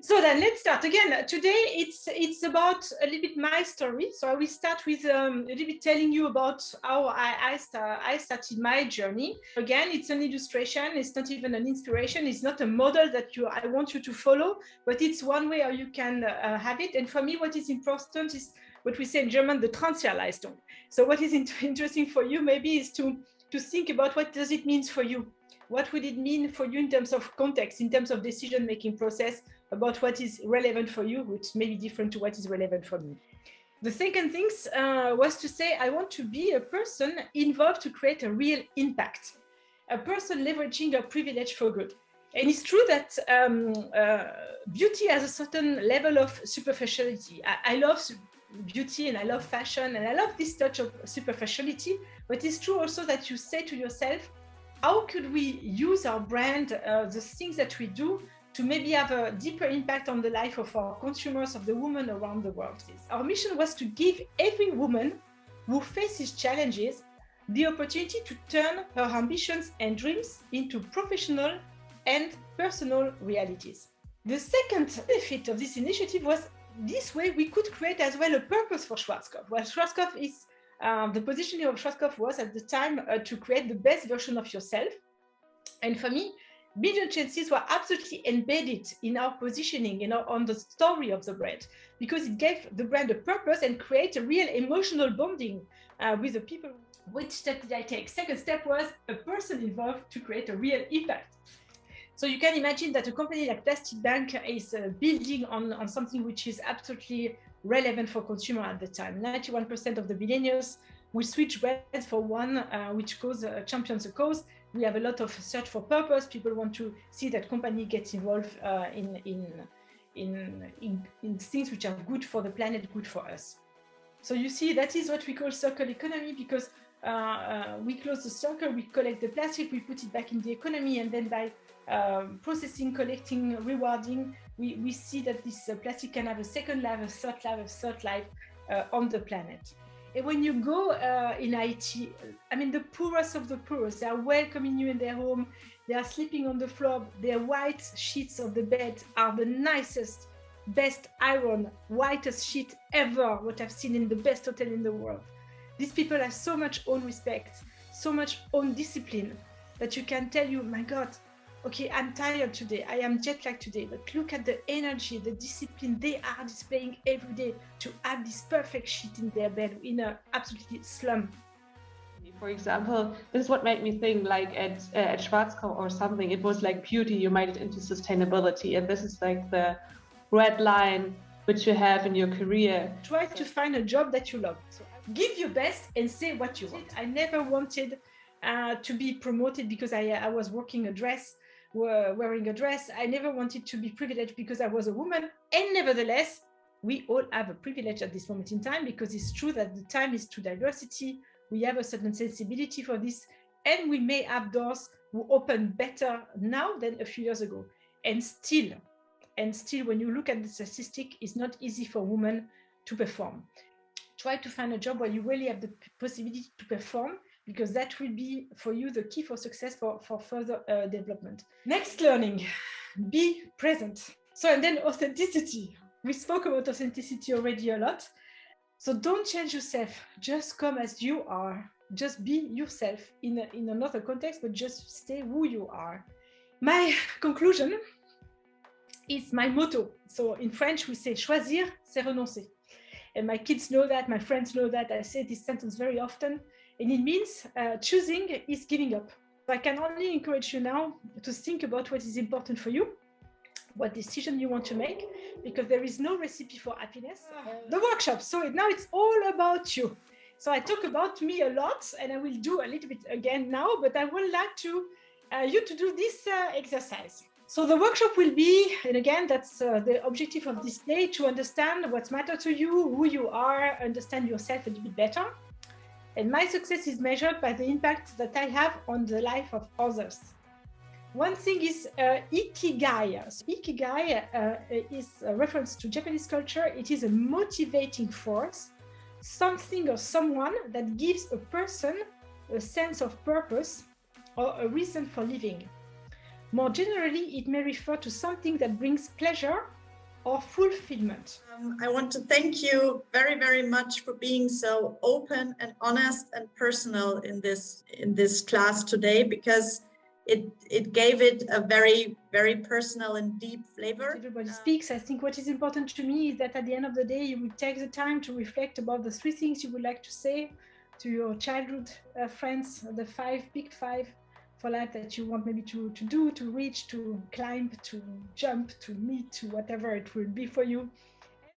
So then let's start again. Today it's about a little bit my story. So I will start with a little bit telling you about how I started my journey. Again, it's an illustration. It's not even an inspiration. It's not a model that I want you to follow, but it's one way how you can have it. And for me, what is important is what we say in German, the Transferleistung. So what is interesting for you maybe is to think about what does it mean for you. What would it mean for you in terms of context, in terms of decision-making process, about what is relevant for you, which may be different to what is relevant for me. The second thing was to say, I want to be a person involved to create a real impact, a person leveraging a privilege for good. And it's true that beauty has a certain level of superficiality. I love beauty and I love fashion and I love this touch of superficiality, but it's true also that you say to yourself, how could we use our brand, the things that we do, to maybe have a deeper impact on the life of our consumers, of the women around the world. Our mission was to give every woman who faces challenges the opportunity to turn her ambitions and dreams into professional and personal realities. The second benefit of this initiative was this way we could create as well a purpose for Schwarzkopf. Well, Schwarzkopf is, the positioning of Schwarzkopf was at the time to create the best version of yourself. And for me, Million Chances were absolutely embedded in our positioning, on the story of the brand, because it gave the brand a purpose and create a real emotional bonding with the people. Which step did I take? Second step was a person involved to create a real impact. So you can imagine that a company like Plastic Bank is building on something which is absolutely relevant for consumer at the time. 91% of the millennials will switch brands for one which champions a cause. We have a lot of search for purpose. People want to see that company gets involved in things which are good for the planet, good for us. So you see, that is what we call circular economy, because we close the circle, we collect the plastic, we put it back in the economy, and then by processing, collecting, rewarding, we see that this plastic can have a second life, a third life on the planet. And when you go in Haiti, I mean, the poorest of the poorest, they are welcoming you in their home, they are sleeping on the floor, their white sheets of the bed are the nicest, best iron, whitest sheet ever, what I've seen in the best hotel in the world. These people have so much own respect, so much own discipline, that you can tell you, my God, okay, I'm tired today, I am jet lagged today, but look at the energy, the discipline they are displaying every day to have this perfect sheet in their bed in an absolutely slum. For example, this is what made me think, like at Schwarzkopf or something, it was like beauty, you made it into sustainability. And this is like the red line which you have in your career. Try to find a job that you love. So give your best and say what you want. I never wanted to be promoted because I was wearing a dress. I never wanted to be privileged because I was a woman. And nevertheless, we all have a privilege at this moment in time, because it's true that the time is to diversity. We have a certain sensibility for this, and we may have doors who open better now than a few years ago. And still, when you look at the statistic, it's not easy for women to perform. Try to find a job where you really have the possibility to perform, because that will be for you the key for success for further development. Next learning, be present. So, and then authenticity. We spoke about authenticity already a lot. So don't change yourself, just come as you are. Just be yourself in another context, but just stay who you are. My conclusion is my motto. So in French, we say choisir, c'est renoncer. And my kids know that, my friends know that. I say this sentence very often. And it means choosing is giving up. So I can only encourage you now to think about what is important for you, what decision you want to make, because there is no recipe for happiness. The workshop, so now it's all about you. So I talk about me a lot, and I will do a little bit again now, but I would like to you to do this exercise. So the workshop will be, and again, that's the objective of this day, to understand what matters to you, who you are, understand yourself a little bit better. And my success is measured by the impact that I have on the life of others. One thing is ikigai. So ikigai is a reference to Japanese culture. It is a motivating force, something or someone that gives a person a sense of purpose or a reason for living. More generally, it may refer to something that brings pleasure or fulfillment? I want to thank you very, very much for being so open and honest and personal in this class today, because it gave it a very, very personal and deep flavor. Everybody speaks. I think what is important to me is that at the end of the day, you would take the time to reflect about the 3 things you would like to say to your childhood friends, the 5 big 5 for life that you want maybe to do, to reach, to climb, to jump, to meet, to whatever it will be for you.